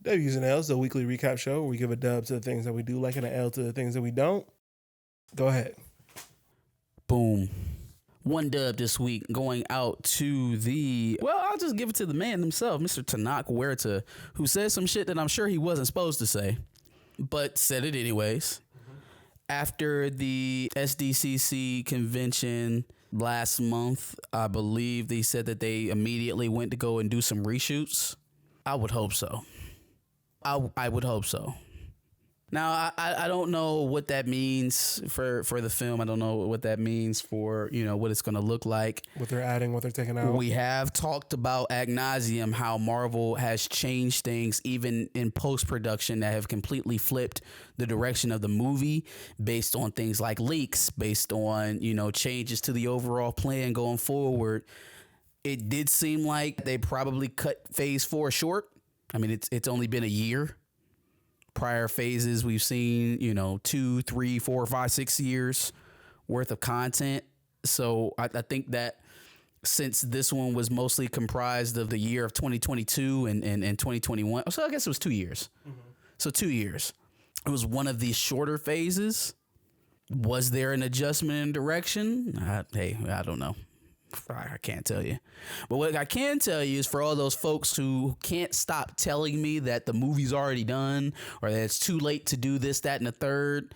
W's and L's, the weekly recap show where we give a dub to the things that we do like and an L to the things that we don't. Go ahead. Boom. One dub this week going out to I'll just give it to the man himself, Mr. Tenoch Huerta, who said some shit that I'm sure he wasn't supposed to say, but said it anyways. After the SDCC convention last month, I believe they said that they immediately went to go and do some reshoots. I would hope so. I would hope so. Now, I don't know what that means for the film. I don't know what that means for, what it's going to look like. What they're adding, what they're taking out. We have talked about ad nauseum how Marvel has changed things even in post-production that have completely flipped the direction of the movie based on things like leaks, based on, changes to the overall plan going forward. It did seem like they probably cut phase 4 short. I mean, it's only been a year. Prior phases, we've seen, 2, 3, 4, 5, 6 years worth of content. So I think that since this one was mostly comprised of the year of 2022 and 2021, so I guess it was 2 years. Mm-hmm. So 2 years. It was one of these shorter phases. Was there an adjustment in direction? I don't know. I can't tell you. But what I can tell you is for all those folks who can't stop telling me that the movie's already done or that it's too late to do this, that, and the third,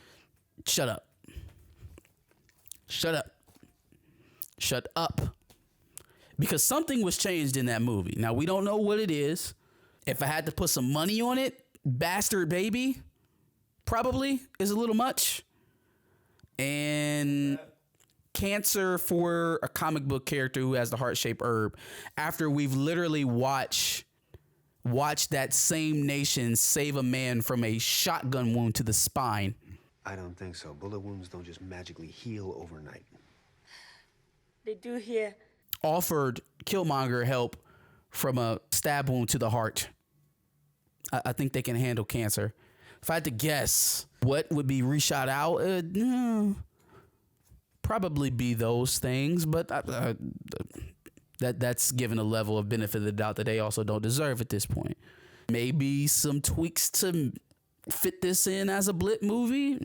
shut up. Shut up. Shut up. Because something was changed in that movie. Now, we don't know what it is. If I had to put some money on it, Bastard Baby probably is a little much. And cancer for a comic book character who has the heart-shaped herb after we've literally watched that same nation save a man from a shotgun wound to the spine. I don't think so. Bullet wounds don't just magically heal overnight. They do here. Offered Killmonger help from a stab wound to the heart. I think they can handle cancer. If I had to guess what would be reshot out, probably be those things, but that's given a level of benefit of the doubt that they also don't deserve at this point. Maybe some tweaks to fit this in as a blip movie.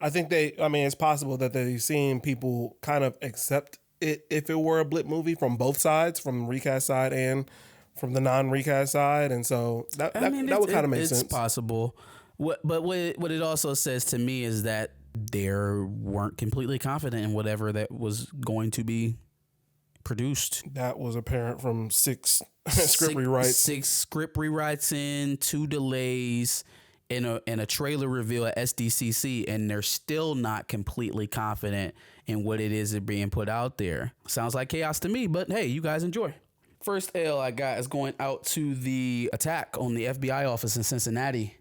I think it's possible that they've seen people kind of accept it if it were a blip movie from both sides, from the recast side and from the non-recast side, and so that would kind of make sense. It's possible. What it also says to me is that they weren't completely confident in whatever that was going to be produced. That was apparent from six script rewrites. 6 script rewrites in, 2 delays, and a trailer reveal at SDCC, and they're still not completely confident in what it is that being put out there. Sounds like chaos to me, but hey, you guys enjoy. First L I got is going out to the attack on the FBI office in Cincinnati.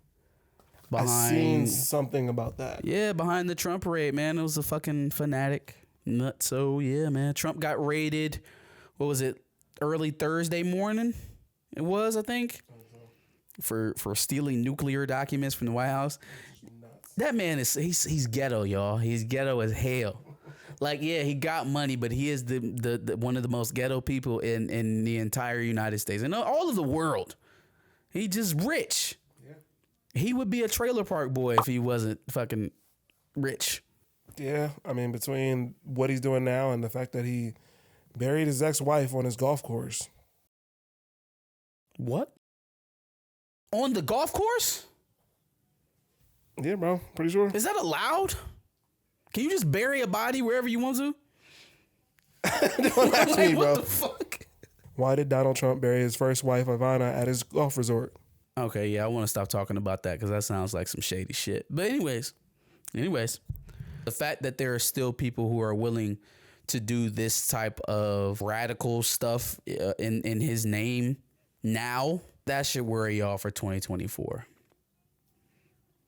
I've seen something about that. Yeah, behind the Trump raid, man. It was a fucking fanatic nut. So, yeah, man. Trump got raided, what was it, early Thursday morning? It was, I think, for stealing nuclear documents from the White House. That man he's ghetto, y'all. He's ghetto as hell. Like, yeah, he got money, but he is the one of the most ghetto people in the entire United States and all of the world. He just rich. He would be a trailer park boy if he wasn't fucking rich. Yeah, I mean, between what he's doing now and the fact that he buried his ex-wife on his golf course. What? On the golf course? Yeah, bro. Pretty sure. Is that allowed? Can you just bury a body wherever you want to? Don't ask me, bro. What the fuck? Why did Donald Trump bury his first wife, Ivana, at his golf resort? Okay, yeah, I want to stop talking about that because that sounds like some shady shit. But anyways, the fact that there are still people who are willing to do this type of radical stuff in his name now, that should worry y'all for 2024.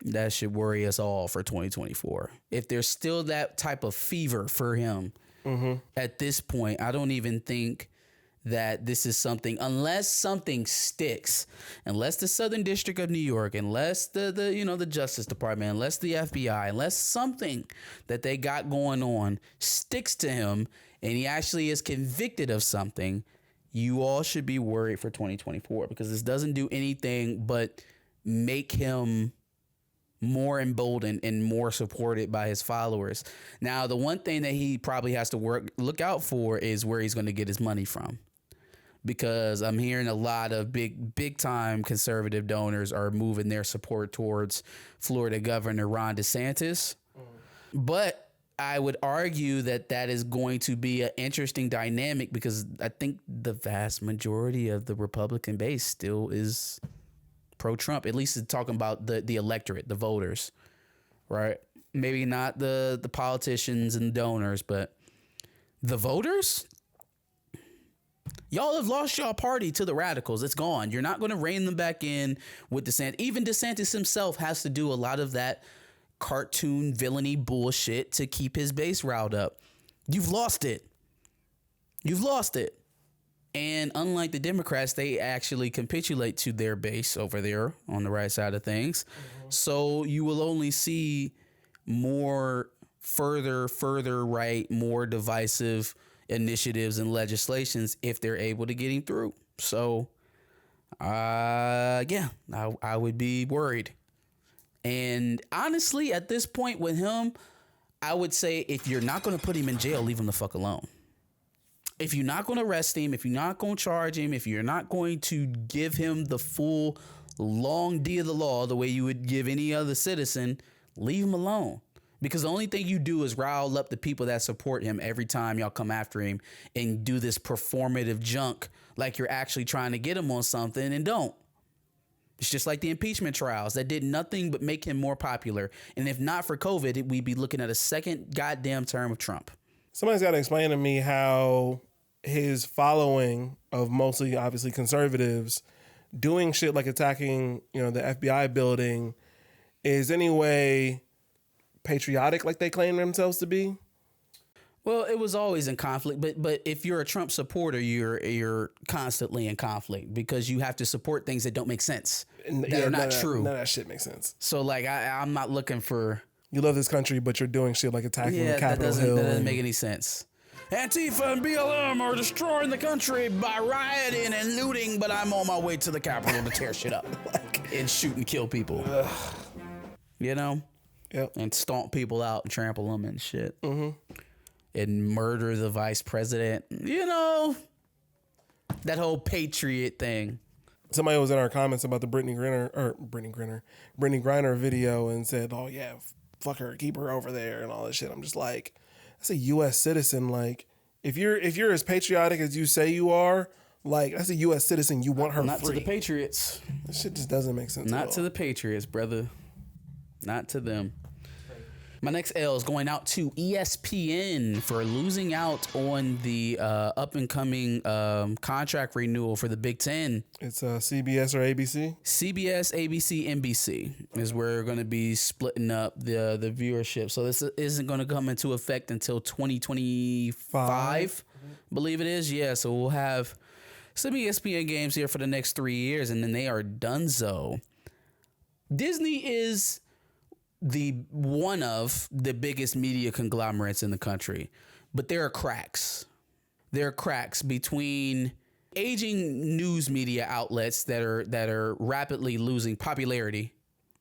That should worry us all for 2024. If there's still that type of fever for him at this point, I don't even think that this is something, unless something sticks, unless the Southern District of New York, unless the Justice Department, unless the FBI, unless something that they got going on sticks to him and he actually is convicted of something, you all should be worried for 2024 because this doesn't do anything but make him more emboldened and more supported by his followers. Now, the one thing that he probably has to look out for is where he's going to get his money from. Because I'm hearing a lot of big time conservative donors are moving their support towards Florida Governor Ron DeSantis. But I would argue that is going to be an interesting dynamic because I think the vast majority of the Republican base still is pro-Trump, at least talking about the electorate, the voters, right? Maybe not the politicians and donors, but the voters. Y'all have lost y'all party to the radicals. It's gone. You're not going to rein them back in with DeSantis. Even DeSantis himself has to do a lot of that cartoon villainy bullshit to keep his base riled up. You've lost it. You've lost it. And unlike the Democrats, they actually capitulate to their base over there on the right side of things. Mm-hmm. So you will only see more further right, more divisive initiatives and legislations if they're able to get him through. So, yeah, I would be worried. And honestly, at this point with him, I would say if you're not going to put him in jail, leave him the fuck alone. If you're not going to arrest him, if you're not going to charge him, if you're not going to give him the full long D of the law the way you would give any other citizen, leave him alone. Because the only thing you do is rile up the people that support him every time y'all come after him and do this performative junk like you're actually trying to get him on something and don't. It's just like the impeachment trials that did nothing but make him more popular. And if not for COVID, we'd be looking at a second goddamn term of Trump. Somebody's got to explain to me how his following of mostly obviously conservatives doing shit like attacking, the FBI building is anyway patriotic like they claim themselves to be. Well, it was always in conflict, but if you're a Trump supporter, you're constantly in conflict because you have to support things that don't make sense, that are not true. None of that shit makes sense. So like I'm not looking for. You love this country, but you're doing shit like attacking the Capitol Hill. That doesn't make any sense. Antifa and BLM are destroying the country by rioting and looting, but I'm on my way to the Capitol to tear shit up and shoot and kill people. Yep. And stomp people out and trample them and shit. Mm-hmm. And murder the vice president. That whole patriot thing. Somebody was in our comments about the Brittany Griner video and said, "Oh yeah, fuck her, keep her over there," and all that shit. I'm just like, that's a U.S. citizen. Like, if you're as patriotic as you say you are, like, that's a U.S. citizen. You want her not free. To the Patriots. That shit just doesn't make sense. Not to the Patriots, brother. Not to them. My next L is going out to ESPN for losing out on the up and coming contract renewal for the Big Ten. It's CBS or ABC? CBS, ABC, NBC is where we're going to be splitting up the viewership. So this isn't going to come into effect until 2025, believe it is. Yeah, so we'll have some ESPN games here for the next 3 years, and then they are donezo. Disney is one of the biggest media conglomerates in the country, but there are cracks. There are cracks between aging news media outlets that are rapidly losing popularity,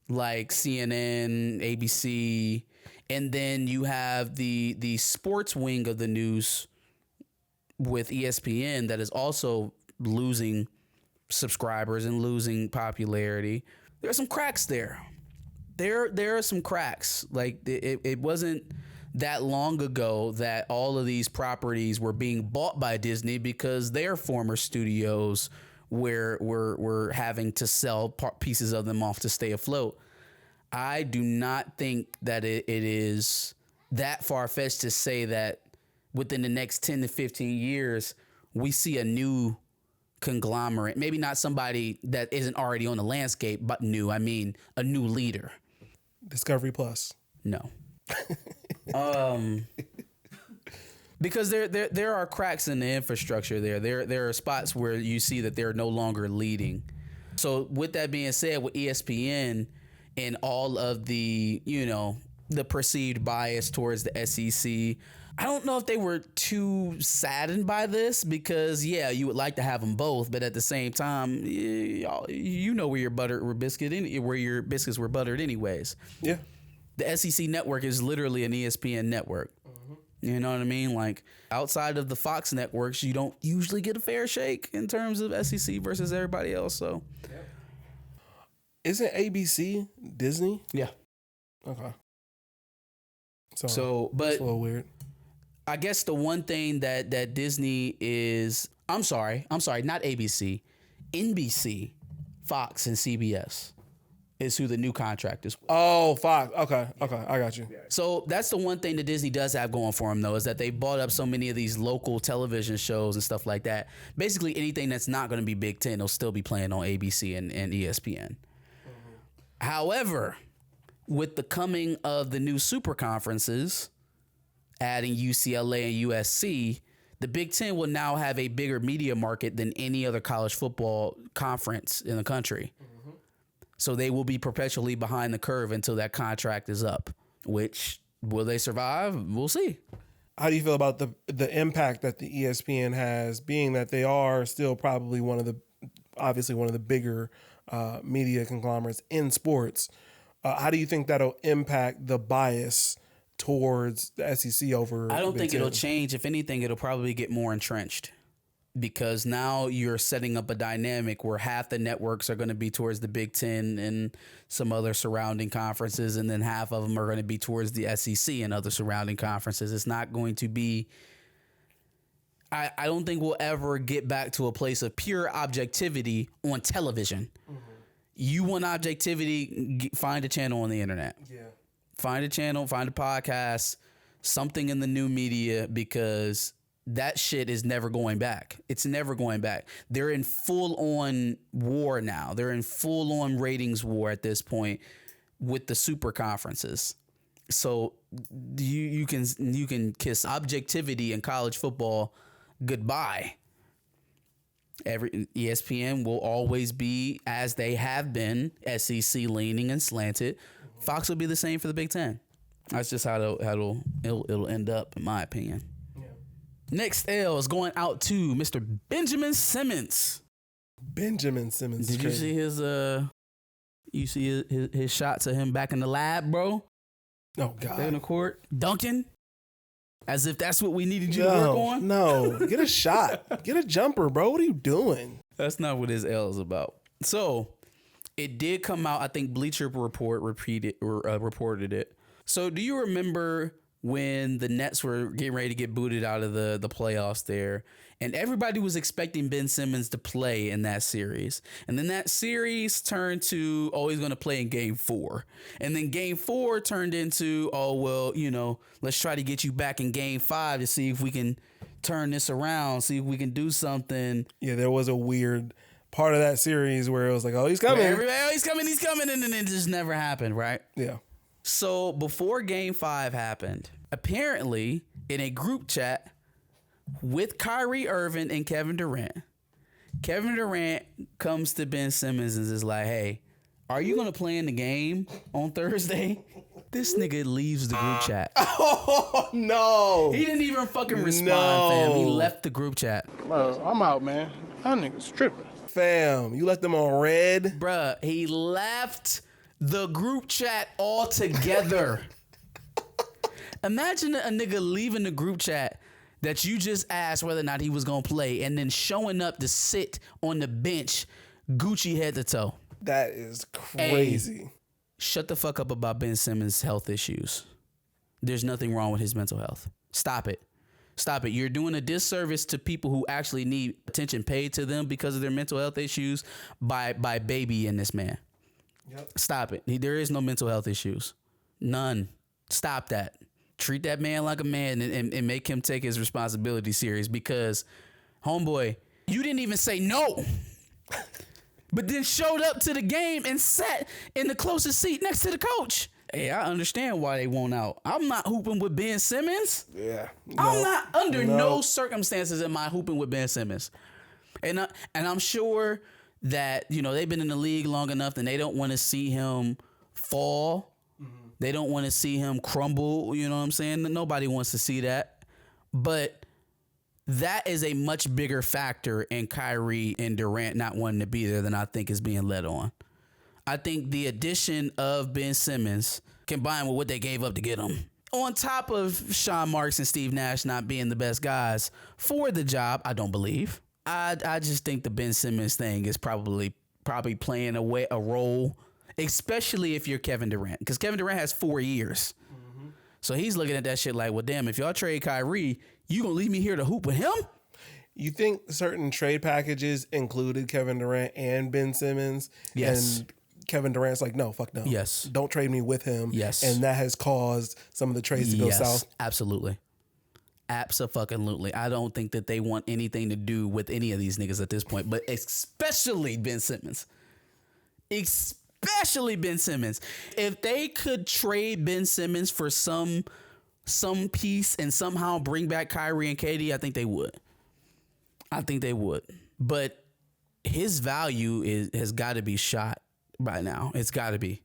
like CNN, ABC, and then you have the sports wing of the news with ESPN that is also losing subscribers and losing popularity. There are some cracks there. There are some cracks. Like it wasn't that long ago that all of these properties were being bought by Disney because their former studios were having to sell pieces of them off to stay afloat. I do not think that it is that far-fetched to say that within the next 10 to 15 years, we see a new conglomerate. Maybe not somebody that isn't already on the landscape, but new. I mean, a new leader. Discovery Plus. No. Because there are cracks in the infrastructure there. There are spots where you see that they're no longer leading. So with that being said, with ESPN and all of the, the perceived bias towards the SEC. I don't know if they were too saddened by this because, yeah, you would like to have them both, but at the same time, you know where your where your biscuits were buttered anyways. Yeah. The SEC network is literally an ESPN network. You know what I mean? Like, outside of the Fox networks, you don't usually get a fair shake in terms of SEC versus everybody else. So, isn't ABC Disney? yeah. Okay. So, but it's a little weird. I guess the one thing that Disney is, I'm sorry, not ABC, NBC, Fox, and CBS is who the new contract is with. Oh, Fox. Okay, I got you. So that's the one thing that Disney does have going for them, though, is that they bought up so many of these local television shows and stuff like that. Basically, anything that's not going to be Big Ten will still be playing on ABC and ESPN. However, with the coming of the new super conferences, adding UCLA and USC, the Big Ten will now have a bigger media market than any other college football conference in the country. So they will be perpetually behind the curve until that contract is up, which, will they survive? We'll see. How do you feel about the impact that the ESPN has, being that they are still probably one of the bigger media conglomerates in sports? How do you think that'll impact the bias towards the SEC over? I don't Big think Ten? it'll change. If anything, it'll probably get more entrenched, because now you're setting up a dynamic where half the networks are going to be towards the Big Ten and some other surrounding conferences, and then half of them are going to be towards the SEC and other surrounding conferences. It's not going to be... I don't think we'll ever get back to a place of pure objectivity on television. You want objectivity, find a channel on the internet. Yeah. Find a channel, find a podcast, something in the new media, because that shit is never going back. It's never going back. They're in full-on war now. They're in full-on ratings war at this point with the super conferences. So you can kiss objectivity in college football goodbye. ESPN will always be, as they have been, SEC leaning and slanted. Fox will be the same for the Big Ten. That's just how it'll end up, in my opinion. Yeah. Next L is going out to Mr. Benjamin Simmons. Benjamin Simmons. Did you see his his shots of him back in the lab, bro? Oh God. In the court, dunking. As if that's what we needed you to work on? No, get a shot. Get a jumper, bro. What are you doing? That's not what his L is about. So, it did come out. I think Bleacher Report reported it. So, do you remember when the Nets were getting ready to get booted out of the playoffs there, and everybody was expecting Ben Simmons to play in that series? And then that series turned to, he's going to play in Game 4. And then Game 4 turned into, let's try to get you back in Game 5 to see if we can turn this around, see if we can do something. Yeah, there was a weird part of that series where it was like, he's coming. He's coming, and then it just never happened, right? Yeah. So before Game 5 happened, apparently in a group chat with Kyrie Irving and Kevin Durant comes to Ben Simmons and is like, hey, are you going to play in the game on Thursday? This nigga leaves the group chat. Oh, no. He didn't even fucking respond, fam. He left the group chat. I'm out, man. That nigga's tripping. Fam, you left them on red? Bruh, he left the group chat altogether. Imagine a nigga leaving the group chat that you just asked whether or not he was going to play, and then showing up to sit on the bench Gucci head to toe. That is crazy. Hey, shut the fuck up about Ben Simmons' health issues. There's nothing wrong with his mental health. Stop it. You're doing a disservice to people who actually need attention paid to them because of their mental health issues by babying this man. Yep. Stop it. There is no mental health issues. None. Stop that. Treat that man like a man and make him take his responsibility serious, because, homeboy, you didn't even say no. But then showed up to the game and sat in the closest seat next to the coach. Hey, I understand why they won't out. I'm not hooping with Ben Simmons. Yeah. I'm not, under no circumstances am I hooping with Ben Simmons. And I'm sure that, they've been in the league long enough and they don't want to see him fall They don't want to see him crumble. You know what I'm saying? Nobody wants to see that. But that is a much bigger factor in Kyrie and Durant not wanting to be there than I think is being led on. I think the addition of Ben Simmons combined with what they gave up to get him, on top of Sean Marks and Steve Nash not being the best guys for the job, I don't believe. I just think the Ben Simmons thing is probably playing a role, especially if you're Kevin Durant, because Kevin Durant has 4 years. Mm-hmm. So he's looking at that shit like, well, damn, if y'all trade Kyrie, you gonna leave me here to hoop with him? You think certain trade packages included Kevin Durant and Ben Simmons? Yes. And Kevin Durant's like, no, fuck no. Yes. Don't trade me with him. Yes. And that has caused some of the trades to go south. Absolutely. Abso-fucking-lutely. I don't think that they want anything to do with any of these niggas at this point, but especially Ben Simmons. Especially Ben Simmons. If they could trade Ben Simmons for some piece and somehow bring back Kyrie and KD, I think they would. But his value has got to be shot by now. It's got to be.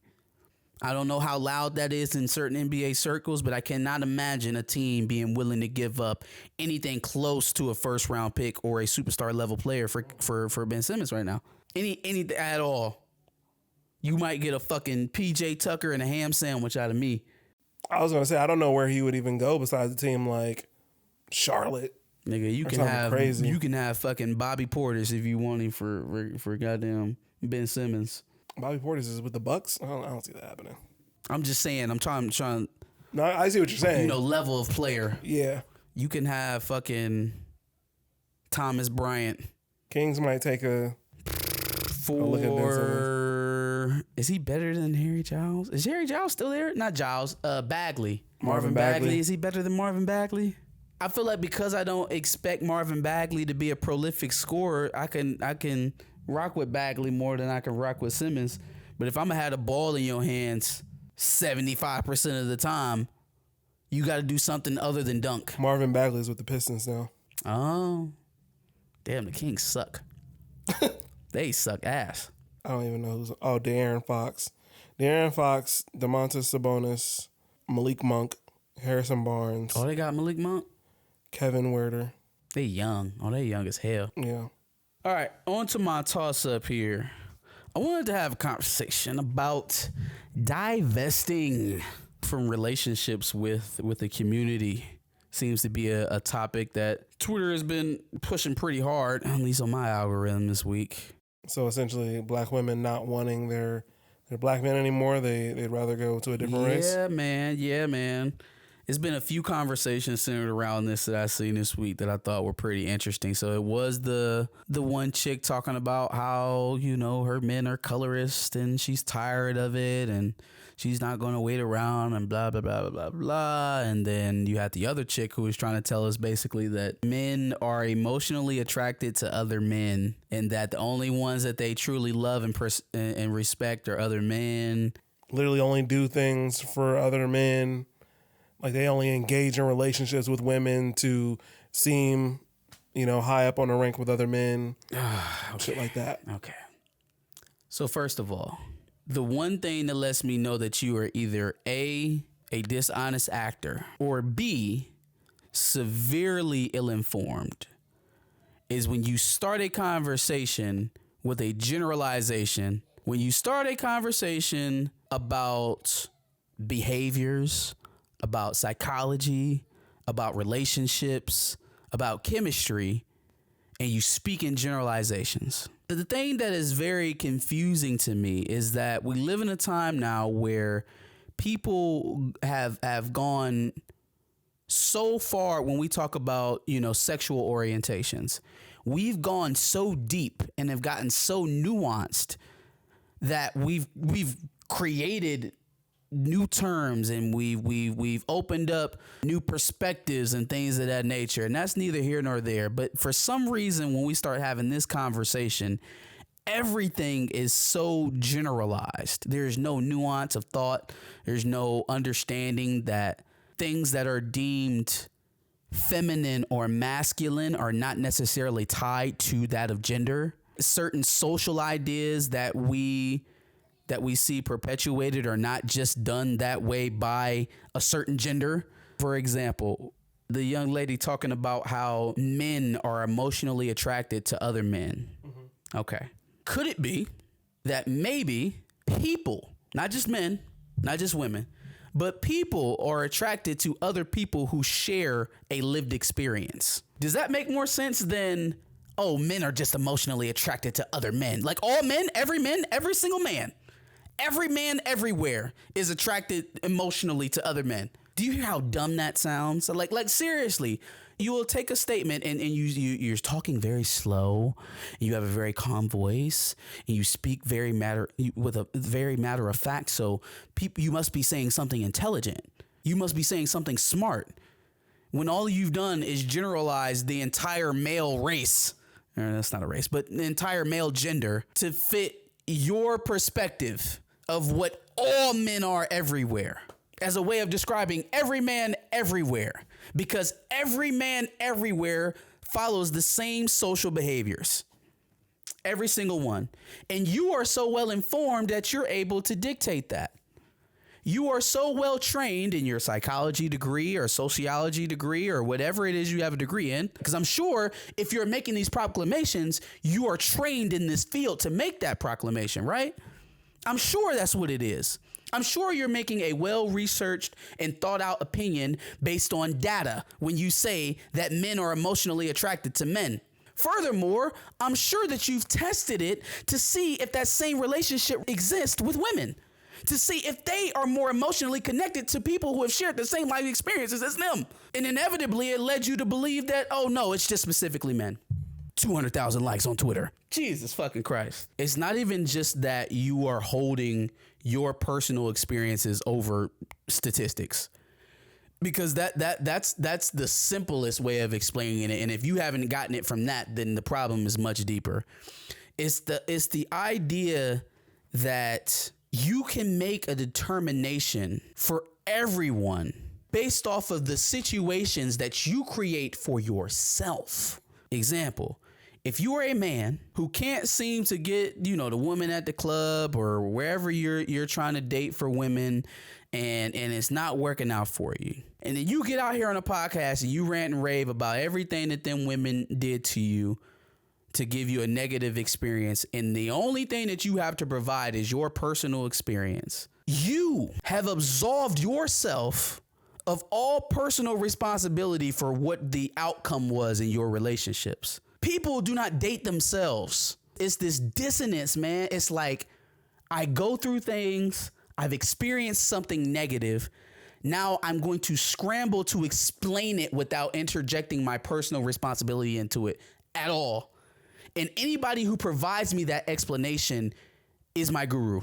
I don't know how loud that is in certain NBA circles, but I cannot imagine a team being willing to give up anything close to a first round pick or a superstar level player for Ben Simmons right now. Anything at all. You might get a fucking PJ Tucker and a ham sandwich out of me. I was going to say, I don't know where he would even go besides a team like Charlotte. Nigga, you can have fucking Bobby Portis if you want him for goddamn Ben Simmons. Bobby Portis is with the Bucks. I don't see that happening. I'm just saying. I'm trying. No, I see what you're saying. Level of player. Yeah. You can have fucking Thomas Bryant. Kings might take a look at Ben Simmons. Is he better than Harry Giles? Is Harry Giles still there? Not Giles. Bagley. Marvin Bagley. Is he better than Marvin Bagley? I feel like because I don't expect Marvin Bagley to be a prolific scorer, I can rock with Bagley more than I can rock with Simmons. But if I'm gonna have the ball in your hands 75% of the time, you got to do something other than dunk. Marvin Bagley's with the Pistons now. Oh, damn! The Kings suck. They suck ass. I don't even know who's. Oh, De'Aaron Fox, Demontis Sabonis, Malik Monk, Harrison Barnes. Oh, they got Malik Monk. Kevin Huerta. They young. Oh, they young as hell. Yeah. All right, on to my toss-up here. I wanted to have a conversation about divesting from relationships with the community. Seems to be a topic that Twitter has been pushing pretty hard, at least on my algorithm this week. So essentially, black women not wanting their black men anymore. They'd rather go to a different race. Yeah, man. It's been a few conversations centered around this that I seen this week that I thought were pretty interesting. So it was the one chick talking about how, her men are colorist and she's tired of it and she's not going to wait around and blah, blah, blah, blah, blah, blah. And then you had the other chick who was trying to tell us basically that men are emotionally attracted to other men and that the only ones that they truly love and respect are other men. Literally only do things for other men. Like they only engage in relationships with women to seem, high up on the rank with other men. Okay. Shit like that. Okay. So first of all, the one thing that lets me know that you are either A, dishonest actor, or B, severely ill-informed is when you start a conversation with a generalization, when you start a conversation about behaviors, about psychology, about relationships, about chemistry, and you speak in generalizations. The thing that is very confusing to me is that we live in a time now where people have gone so far when we talk about, sexual orientations. We've gone so deep and have gotten so nuanced that we've created new terms and we've opened up new perspectives and things of that nature. And that's neither here nor there. But for some reason, when we start having this conversation, everything is so generalized. There's no nuance of thought. There's no understanding that things that are deemed feminine or masculine are not necessarily tied to that of gender. Certain social ideas that we that we see perpetuated are not just done that way by a certain gender. For example, the young lady talking about how men are emotionally attracted to other men. Mm-hmm. Okay. Could it be that maybe people, not just men, not just women, but people are attracted to other people who share a lived experience? Does that make more sense than, oh, men are just emotionally attracted to other men? Like all men, every single man, every man everywhere is attracted emotionally to other men. Do you hear how dumb that sounds? Like seriously, you will take a statement and you're talking very slow. And you have a very calm voice and you speak with a very matter of fact. So you must be saying something intelligent. You must be saying something smart. When all you've done is generalize the entire male race, or that's not a race, but the entire male gender to fit your perspective of what all men are everywhere, as a way of describing every man everywhere, because every man everywhere follows the same social behaviors, every single one. And you are so well informed that you're able to dictate that. You are so well trained in your psychology degree or sociology degree or whatever it is you have a degree in, because I'm sure if you're making these proclamations, you are trained in this field to make that proclamation, right? I'm sure that's what it is. I'm sure you're making a well-researched and thought-out opinion based on data when you say that men are emotionally attracted to men. Furthermore, I'm sure that you've tested it to see if that same relationship exists with women, to see if they are more emotionally connected to people who have shared the same life experiences as them. And inevitably, it led you to believe that, oh no, it's just specifically men. 200,000 likes on Twitter. Jesus fucking Christ. It's not even just that you are holding your personal experiences over statistics, because that's the simplest way of explaining it. And if you haven't gotten it from that, then the problem is much deeper. It's the idea that you can make a determination for everyone based off of the situations that you create for yourself. Example, if you are a man who can't seem to get, the woman at the club or wherever you're trying to date for women, and it's not working out for you, and then you get out here on a podcast and you rant and rave about everything that them women did to you to give you a negative experience, and the only thing that you have to provide is your personal experience, you have absolved yourself of all personal responsibility for what the outcome was in your relationships. People do not date themselves. It's this dissonance, man. It's like, I go through things, I've experienced something negative. Now I'm going to scramble to explain it without interjecting my personal responsibility into it at all. And anybody who provides me that explanation is my guru.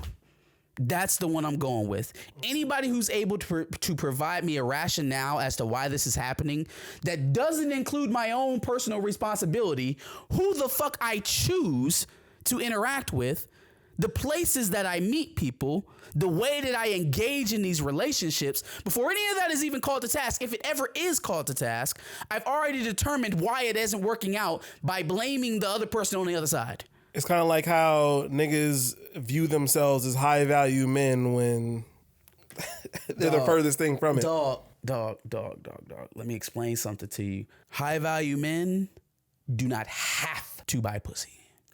That's the one I'm going with. Anybody who's able to provide me a rationale as to why this is happening that doesn't include my own personal responsibility, who the fuck I choose to interact with, the places that I meet people, the way that I engage in these relationships, before any of that is even called to task, if it ever is called to task, I've already determined why it isn't working out by blaming the other person on the other side. It's kind of like how niggas view themselves as high value men when they're the furthest thing from it. Dog. Let me explain something to you. High value men do not have to buy pussy.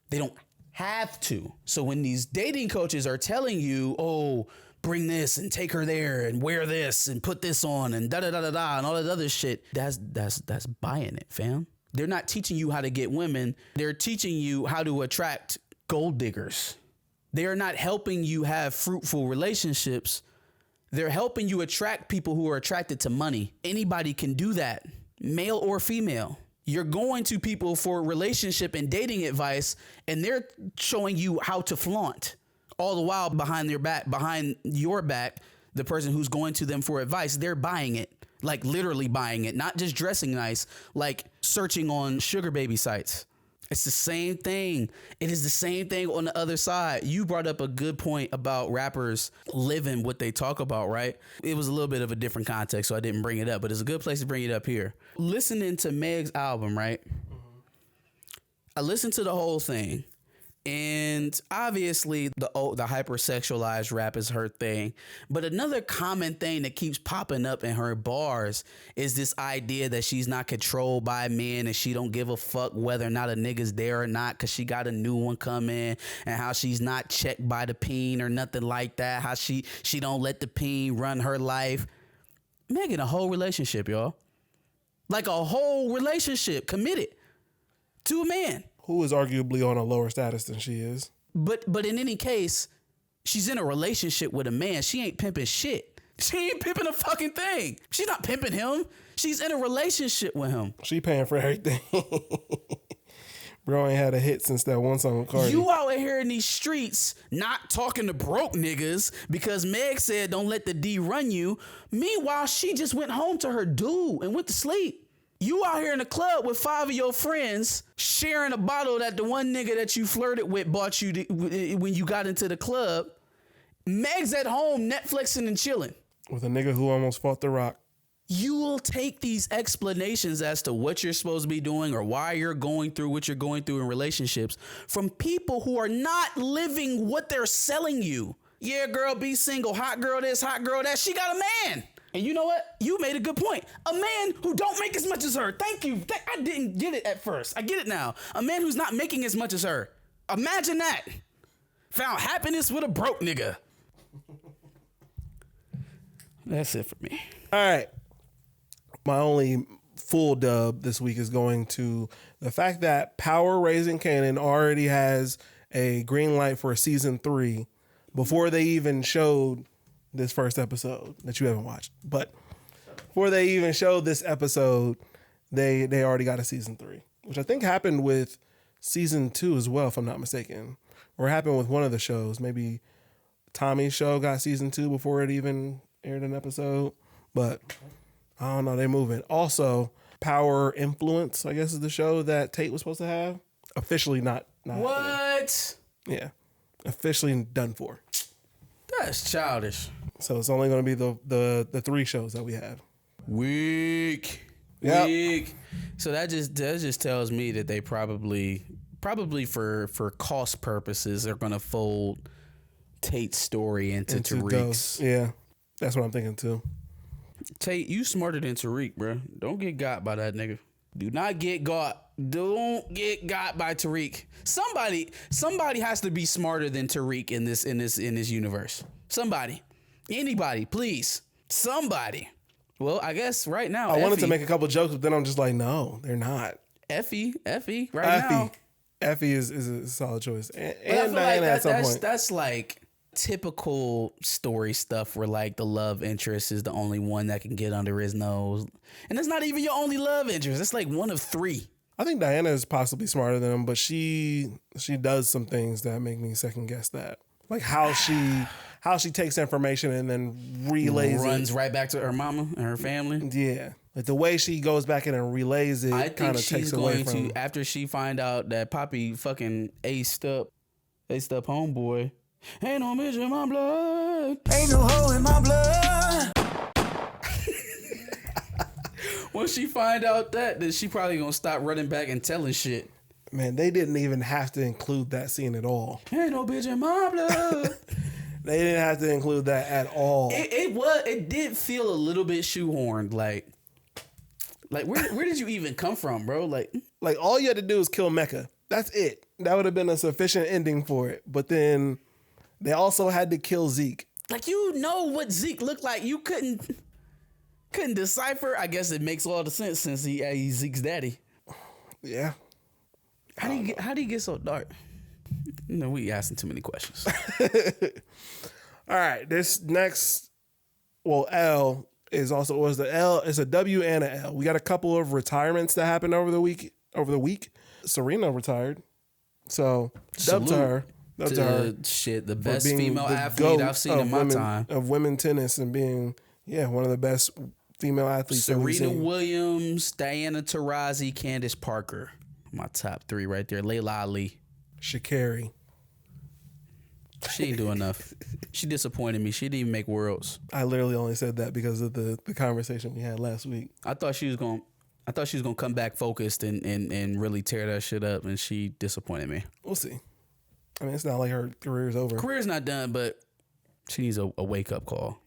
They don't have to. So when these dating coaches are telling you, oh, bring this and take her there and wear this and put this on and da-da-da-da-da and all that other shit, that's buying it, fam. They're not teaching you how to get women. They're teaching you how to attract gold diggers. They are not helping you have fruitful relationships. They're helping you attract people who are attracted to money. Anybody can do that, male or female. You're going to people for relationship and dating advice, and they're showing you how to flaunt. All the while behind your back, the person who's going to them for advice, they're buying it. Like literally buying it, not just dressing nice, like searching on sugar baby sites. It's the same thing. It is the same thing on the other side. You brought up a good point about rappers living what they talk about, right? It was a little bit of a different context, so I didn't bring it up, but it's a good place to bring it up here. Listening to Meg's album, right? Mm-hmm. I listened to the whole thing, And obviously the hypersexualized rap is her thing. But another common thing that keeps popping up in her bars is this idea that she's not controlled by men and she don't give a fuck whether or not a nigga's there or not because she got a new one coming, and how she's not checked by the peen or nothing like that. How she don't let the peen run her life. Megan, a whole relationship, y'all. Like a whole relationship committed to a man. Who is arguably on a lower status than she is. But in any case, she's in a relationship with a man. She ain't pimping shit. She ain't pimping a fucking thing. She's not pimping him. She's in a relationship with him. She paying for everything. Bro ain't had a hit since that one song with Cardi. You out here in these streets not talking to broke niggas because Meg said don't let the D run you. Meanwhile, she just went home to her dude and went to sleep. You out here in the club with 5 of your friends sharing a bottle that the one nigga that you flirted with bought you when you got into the club. Meg's at home Netflixing and chilling. With a nigga who almost fought The Rock. You will take these explanations as to what you're supposed to be doing or why you're going through what you're going through in relationships from people who are not living what they're selling you. Yeah, girl, be single. Hot girl this, hot girl that. She got a man. And you know what? You made a good point. A man who don't make as much as her. Thank you. I didn't get it at first. I get it now. A man who's not making as much as her. Imagine that. Found happiness with a broke nigga. That's it for me. All right. My only full dub this week is going to the fact that Power Raising Kanan already has a green light for season 3 before they even showed this first episode that you haven't watched. But before they even showed this episode, they already got a season 3, which I think happened with season 2 as well, if I'm not mistaken. Or happened with one of the shows. Maybe Tommy's show got season 2 before it even aired an episode. But I don't know, they moving. Also, Power Influence, I guess, is the show that Tate was supposed to have. Officially not What? happening. Yeah. Officially done for. That's childish. So it's only going to be the 3 shows that we have. Weak. Yep. Weak. So that just tells me that they probably for cost purposes are going to fold Tate's story into Tariq's. Those. Yeah. That's what I'm thinking too. Tate, you smarter than Tariq, bro. Don't get got by that nigga. Do not get got. Don't get got by Tariq. Somebody has to be smarter than Tariq in this universe. Somebody. Anybody, please. Somebody. Well, I guess right now. I wanted to make a couple jokes, but then I'm just like, no, they're not. Effie, now. Effie is a solid choice. And Diana like at some point. That's like typical story stuff where like the love interest is the only one that can get under his nose. And it's not even your only love interest. It's like one of 3. I think Diana is possibly smarter than him, but she does some things that make me second guess that. Like how she takes information and then runs right back to her mama and her family. Yeah. Like the way she goes back in and relays it kind of takes away from. I think she's going to, after she find out that Poppy fucking aced up homeboy. Ain't no bitch in my blood. Ain't no hoe in my blood. Once she find out that, then she probably gonna stop running back and telling shit. Man, they didn't even have to include that scene at all. Ain't no bitch in my blood. They didn't have to include that at all. It did feel a little bit shoehorned. Like where did you even come from, bro? Like all you had to do is kill Mecca. That's it. That would have been a sufficient ending for it. But then they also had to kill Zeke. Like, you know what Zeke looked like. You couldn't decipher. I guess it makes all the sense since he's Zeke's daddy. Yeah. How do you get so dark? You know, we asking too many questions. All right. This next, L is also was the L. It's a W and a L. We got a couple of retirements that happened over the week. Serena retired. So dub to her. Shit, the best female athlete I've seen in my time. Of women tennis and being, one of the best female athletes. Serena Williams, Diana Taurasi, Candace Parker. My top 3 right there. Layla Ali. Sha'Carri. She ain't doing enough. She disappointed me. She didn't even make Worlds. I literally only said that because of the conversation we had last week. I thought she was gonna come back focused and really tear that shit up, and she disappointed me. We'll see. I mean, it's not like her career's over. Career's not done, but she needs a wake up call.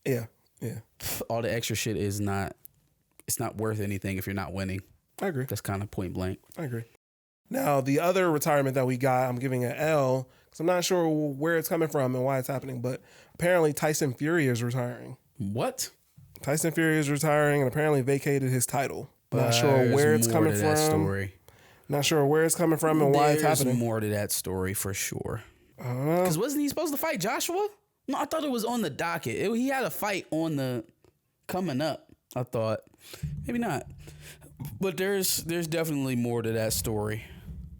Yeah. All the extra shit is not. It's not worth anything if you're not winning. I agree. That's kind of point blank. I agree. Now, the other retirement that we got, I'm giving an L because I'm not sure where it's coming from and why it's happening, but apparently Tyson Fury is retiring. What? Tyson Fury is retiring and apparently vacated his title. Not sure where it's coming from. Story. Not sure where it's coming from and why it's happening. There's more to that story for sure. Because Because wasn't he supposed to fight Joshua? No, I thought it was on the docket. He had a fight on the coming up. I thought maybe not, but there's definitely more to that story.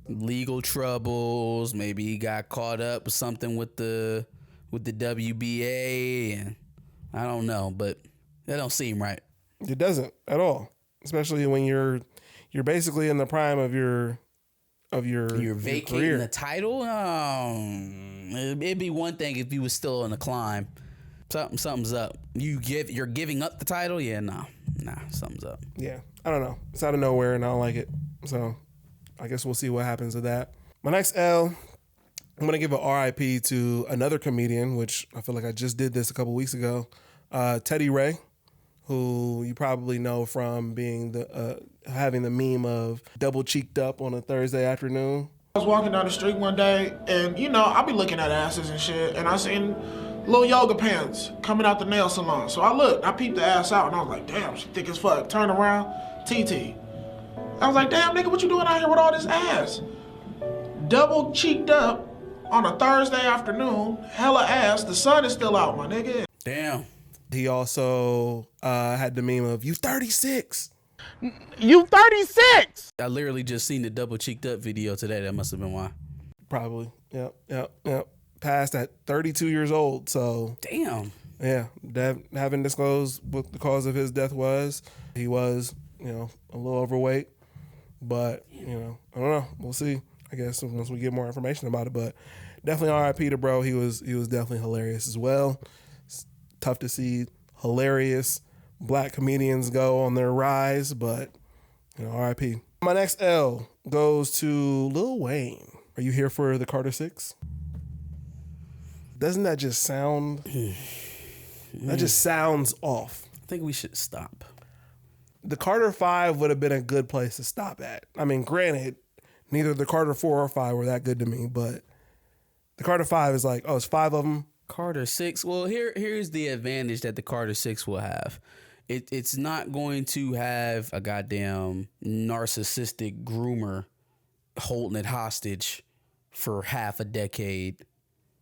Legal troubles. Maybe he got caught up with something with the WBA, and I don't know, but that don't seem right. It doesn't at all, especially when you're basically in the prime of your vacating career. the title. It'd be one thing if you was still in the climb. Something's up. You're giving up the title. Yeah, nah, something's up. Yeah, I don't know. It's out of nowhere, and I don't like it. So I guess we'll see what happens with that. My next L, I'm gonna give a RIP to another comedian, which I feel like I just did this a couple weeks ago. Teddy Ray, who you probably know from being having the meme of double cheeked up on a Thursday afternoon. I was walking down the street one day, and I be looking at asses and shit, and I seen little yoga pants coming out the nail salon. So I peeped the ass out, and I was like, damn, she thick as fuck. Turn around, TT. I was like, damn, nigga, what you doing out here with all this ass? Double cheeked up on a Thursday afternoon, hella ass. The sun is still out, my nigga. Damn. He also had the meme of, you 36. You 36! I literally just seen the double cheeked up video today. That must have been why. Probably. Yep. Passed at 32 years old. So Damn. yeah, haven't disclosed what the cause of his death was. He was, a little overweight, but I don't know. We'll see. I guess once we get more information about it. But definitely R.I.P. to bro. He was definitely hilarious as well. It's tough to see hilarious Black comedians go on their rise, but R.I.P. My next L goes to Lil Wayne. Are you here for the Carter 6? Doesn't that just sound? That just sounds off. I think we should stop. The Carter 5 would have been a good place to stop at. I mean, granted, neither the Carter 4 or 5 were that good to me, but the Carter 5 is like, it's 5 of them. Carter 6. Well, here's the advantage that the Carter 6 will have. It's not going to have a goddamn narcissistic groomer holding it hostage for half a decade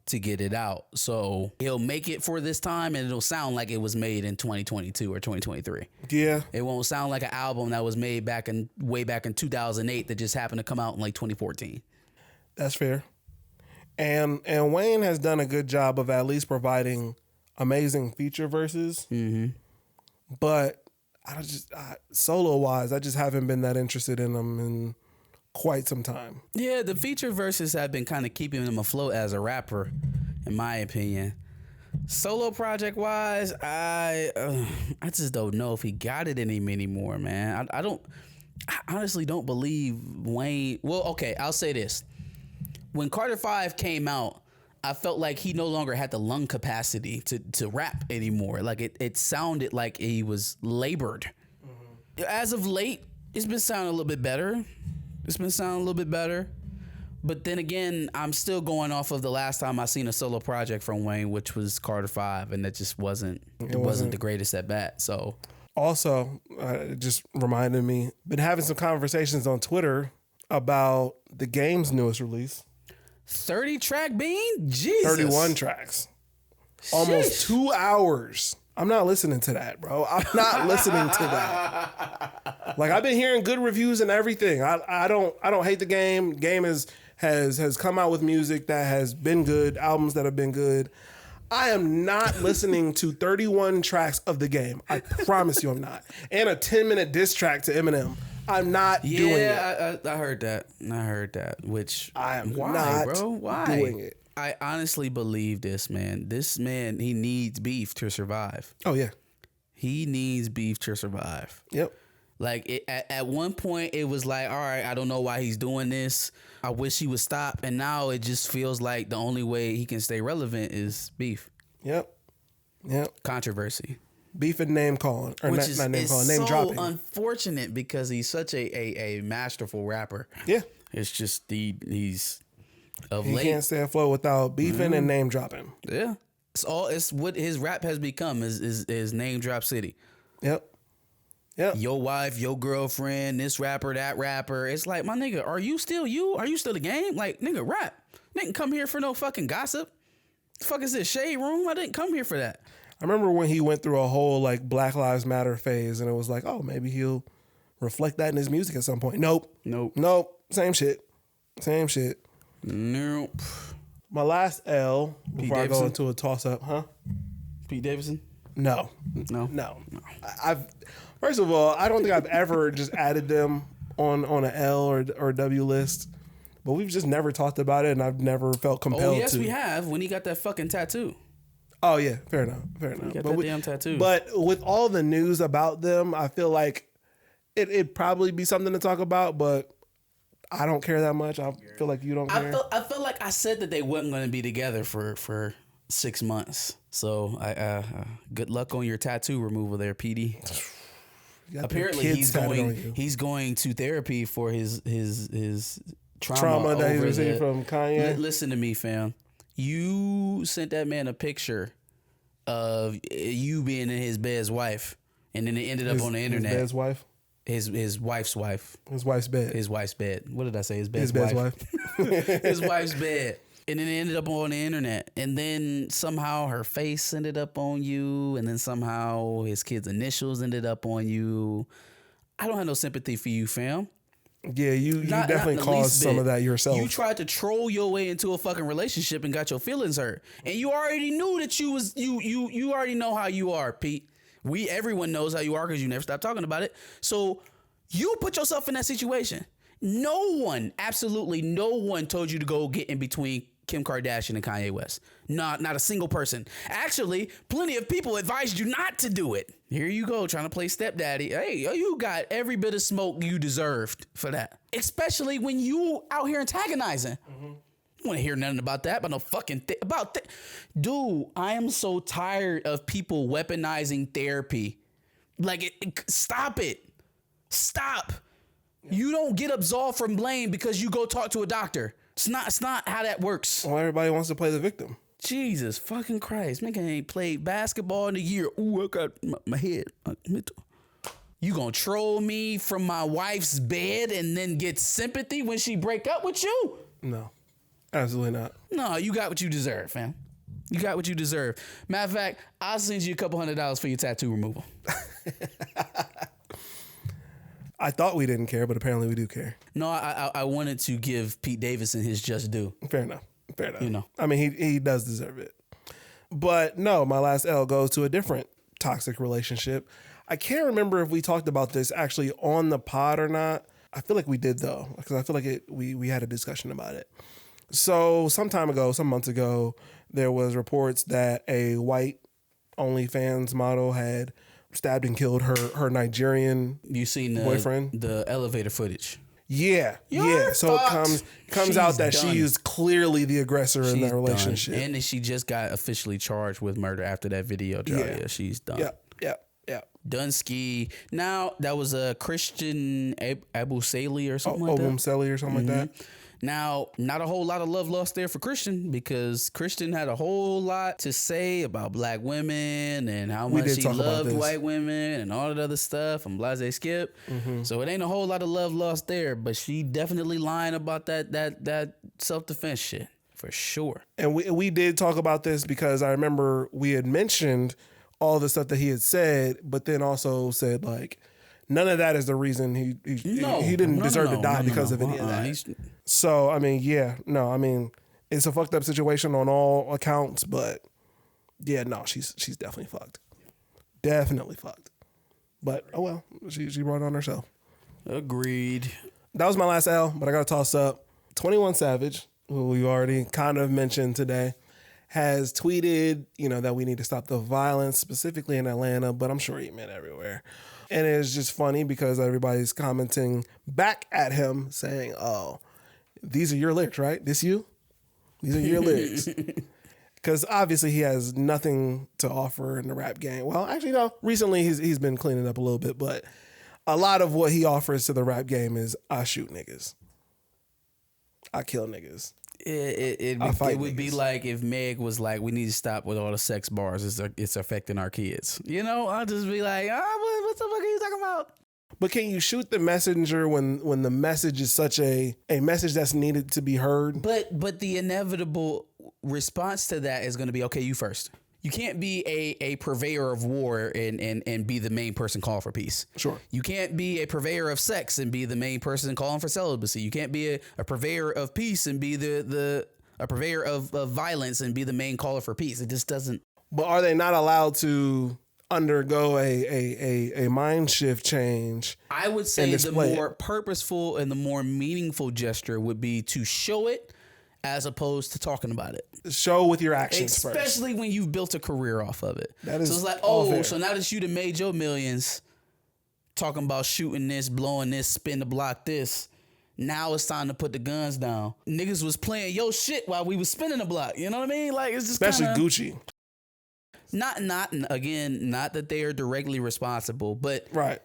to get it out. So he'll make it for this time, and it'll sound like it was made in 2022 or 2023. Yeah. It won't sound like an album that was made way back in 2008 that just happened to come out in like 2014. That's fair. And Wayne has done a good job of at least providing amazing feature verses. Mm-hmm. But solo wise, I just haven't been that interested in them in quite some time. Yeah, the feature verses have been kind of keeping him afloat as a rapper, in my opinion. Solo project wise, I just don't know if he got it in him anymore, man. I honestly don't believe Wayne. Well, okay, I'll say this. When Carter 5 came out, I felt like he no longer had the lung capacity to rap anymore. Like it sounded like he was labored. Mm-hmm. As of late, it's been sounding a little bit better. But then again, I'm still going off of the last time I seen a solo project from Wayne, which was Carter 5, and that just wasn't the greatest at bat. So also, it just reminded me, been having some conversations on Twitter about the game's newest release. 30-track Bean? Jesus. 31 tracks. Almost 2 hours. I'm not listening to that, bro. I'm not listening to that. Like, I've been hearing good reviews and everything. I don't hate the game. Game has come out with music that has been good, albums that have been good. I am not listening to 31 tracks of the game. I promise you I'm not. And a 10-minute diss track to Eminem. I'm not doing it. Yeah, I heard that. Which I am not doing it. I honestly believe this man. This man, he needs beef to survive. Oh, yeah. He needs beef to survive. Yep. Like at one point, it was like, all right, I don't know why he's doing this. I wish he would stop. And now it just feels like the only way he can stay relevant is beef. Yep. Controversy. Beef and name calling, or Which not name calling, name so dropping. Unfortunate because he's such a masterful rapper. Yeah. It's just he's of He late. can't stay afloat without beefing and name dropping. Yeah. It's what his rap has become is name drop city. Yep. Your wife, your girlfriend, this rapper, that rapper. It's like, my nigga, are you still you? Are you still the game? Like, nigga, rap. Didn't come here for no fucking gossip. The fuck is this, shade room? I didn't come here for that. I remember when he went through a whole like Black Lives Matter phase, and it was like, oh, maybe he'll reflect that in his music at some point. Nope. Same shit. Nope. My last L before I go Davidson? into a toss up, huh? Pete Davidson? No. No. I've first of all, I don't think I've ever just added them on an L or W list, but we've just never talked about it, and I've never felt compelled to. Oh, yes, we have, when he got that fucking tattoo. Oh yeah, fair enough. Got that damn tattoo. But with all the news about them, I feel like it'd probably be something to talk about, but I don't care that much. I feel like you don't care. I felt like I said that they wasn't going to be together for 6 months. So good luck on your tattoo removal there, PD. Apparently he's going to therapy for his trauma that he over received from Kanye. Listen to me, fam. You sent that man a picture of you being in his bed's wife, and then it ended up on the internet. His bed's wife? His wife's wife. His wife's bed. His wife's bed. What did I say? His bed's wife. His wife's bed. And then it ended up on the internet. And then somehow her face ended up on you. And then somehow his kid's initials ended up on you. I don't have no sympathy for you, fam. Yeah, you definitely caused some of that yourself. You tried to troll your way into a fucking relationship and got your feelings hurt. And you already knew that you already know how you are, Pete. Everyone knows how you are because you never stop talking about it. So you put yourself in that situation. No one, absolutely no one told you to go get in between Kim Kardashian and Kanye West. Not a single person. Actually, plenty of people advised you not to do it. Here you go, trying to play stepdaddy. Hey, you got every bit of smoke you deserved for that. Especially when you out here antagonizing. Mm-hmm. You want to hear nothing about that, but no fucking dude, I am so tired of people weaponizing therapy. Like, stop it. Stop. Yeah. You don't get absolved from blame because you go talk to a doctor. It's not how that works. Well, everybody wants to play the victim. Jesus fucking Christ. Man ain't played basketball in a year. Ooh, I got my head. You gonna troll me from my wife's bed and then get sympathy when she break up with you? No, absolutely not. No, you got what you deserve, fam. You got what you deserve. Matter of fact, I'll send you $200 for your tattoo removal. I thought we didn't care, but apparently we do care. No, I wanted to give Pete Davidson his just due. Fair enough. You know. I mean, he does deserve it. But no, my last L goes to a different toxic relationship. I can't remember if we talked about this actually on the pod or not. I feel like we did, though, because I feel like we had a discussion about it. So some months ago, there was reports that a white OnlyFans model had stabbed and killed her Nigerian boyfriend. The elevator footage. Yeah. So it comes out that she is clearly the aggressor in that relationship. Done. And she just got officially charged with murder after that video dropped. Yeah, she's done. Yeah. Dunsky. Now, that was a Christian Abu Saleh or something like that. Saleh or something like that. Now, not a whole lot of love lost there for Christian, because Christian had a whole lot to say about black women and how much he loved white women and all that other stuff and blase skip. Mm-hmm. So it ain't a whole lot of love lost there, but she definitely lying about that self-defense shit for sure. And we did talk about this because I remember we had mentioned all the stuff that he had said, but then also said like, none of that is the reason he didn't deserve to die because of any of that. So, I mean, it's a fucked up situation on all accounts, but yeah, no, she's definitely fucked. Definitely fucked. But, oh well, she brought it on herself. Agreed. That was my last L, but I got to toss up 21 Savage, who we already kind of mentioned today, has tweeted, that we need to stop the violence, specifically in Atlanta, but I'm sure he meant everywhere. And it's just funny because everybody's commenting back at him saying, oh, these are your lyrics, right? This you? These are your lyrics. Because obviously he has nothing to offer in the rap game. Well, actually, no. Recently he's been cleaning up a little bit, but a lot of what he offers to the rap game is I shoot niggas. I kill niggas. It would be like if Meg was like, we need to stop with all the sex bars. It's affecting our kids. You know, I'll just be like, what the fuck are you talking about? But can you shoot the messenger when the message is such a message that's needed to be heard? But the inevitable response to that is going to be, okay, you first. You can't be a purveyor of war and be the main person calling for peace. Sure. You can't be a purveyor of sex and be the main person calling for celibacy. You can't be a purveyor of peace and be a purveyor of violence and be the main caller for peace. It just doesn't. But are they not allowed to undergo a mind shift change? I would say the more purposeful and the more meaningful gesture would be to show it as opposed to talking about it. Show with your actions especially first. when you've built a career off of it. That is so it's like, so now that you done made your millions talking about shooting this, blowing this, spin the block this, now it's time to put the guns down. Niggas was playing your shit while we was spinning the block. You know what I mean? Like, it's just especially Gucci. Not that they are directly responsible, but right.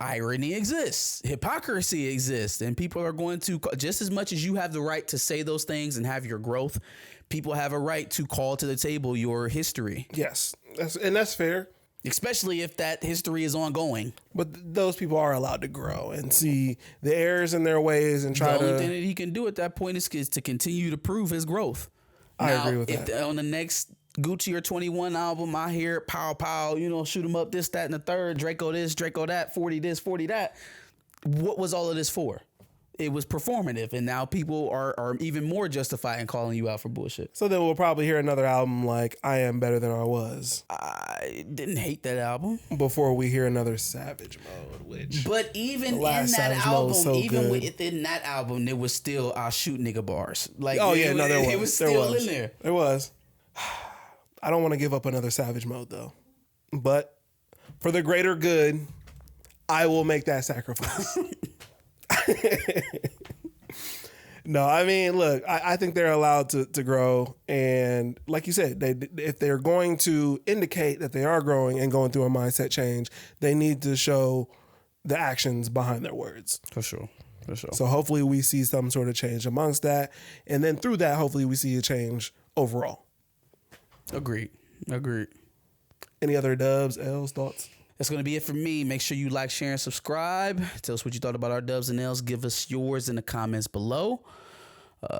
Irony exists, hypocrisy exists, and people are going to, just as much as you have the right to say those things and have your growth, people have a right to call to the table your history. Yes, that's fair. Especially if that history is ongoing. But those people are allowed to grow and see the errors in their ways and try to. The only thing that he can do at that point is to continue to prove his growth. I agree with that. On the next Gucci or 21 album, I hear pow pow, shoot 'em up, this, that, and the third, Draco this, Draco that, 40 this, 40 that. What was all of this for? It was performative, and now people are even more justified in calling you out for bullshit. So then we'll probably hear another album like I Am Better Than I Was. I didn't hate that album. Before we hear another Savage Mode, but even in that album, within that album, there was still I'll shoot nigga bars. Like, there was. It was still in there. There was. I don't want to give up another Savage Mode though, but for the greater good, I will make that sacrifice. No, I mean, look, I think they're allowed to grow, and like you said, if they're going to indicate that they are growing and going through a mindset change, they need to show the actions behind their words. For sure. So hopefully we see some sort of change amongst that, and then through that, hopefully we see a change overall. Agreed. Any other dubs, L's, thoughts? That's going to be it for me. Make sure you like, share, and subscribe. Tell us what you thought about our dubs and L's. Give us yours in the comments below.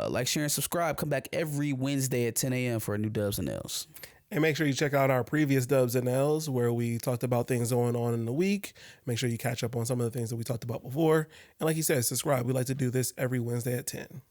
Like, share, and subscribe. Come back every Wednesday at 10 a.m. for a new dubs and L's. And make sure you check out our previous dubs and L's where we talked about things going on in the week. Make sure you catch up on some of the things that we talked about before. And like you said, subscribe. We like to do this every Wednesday at 10.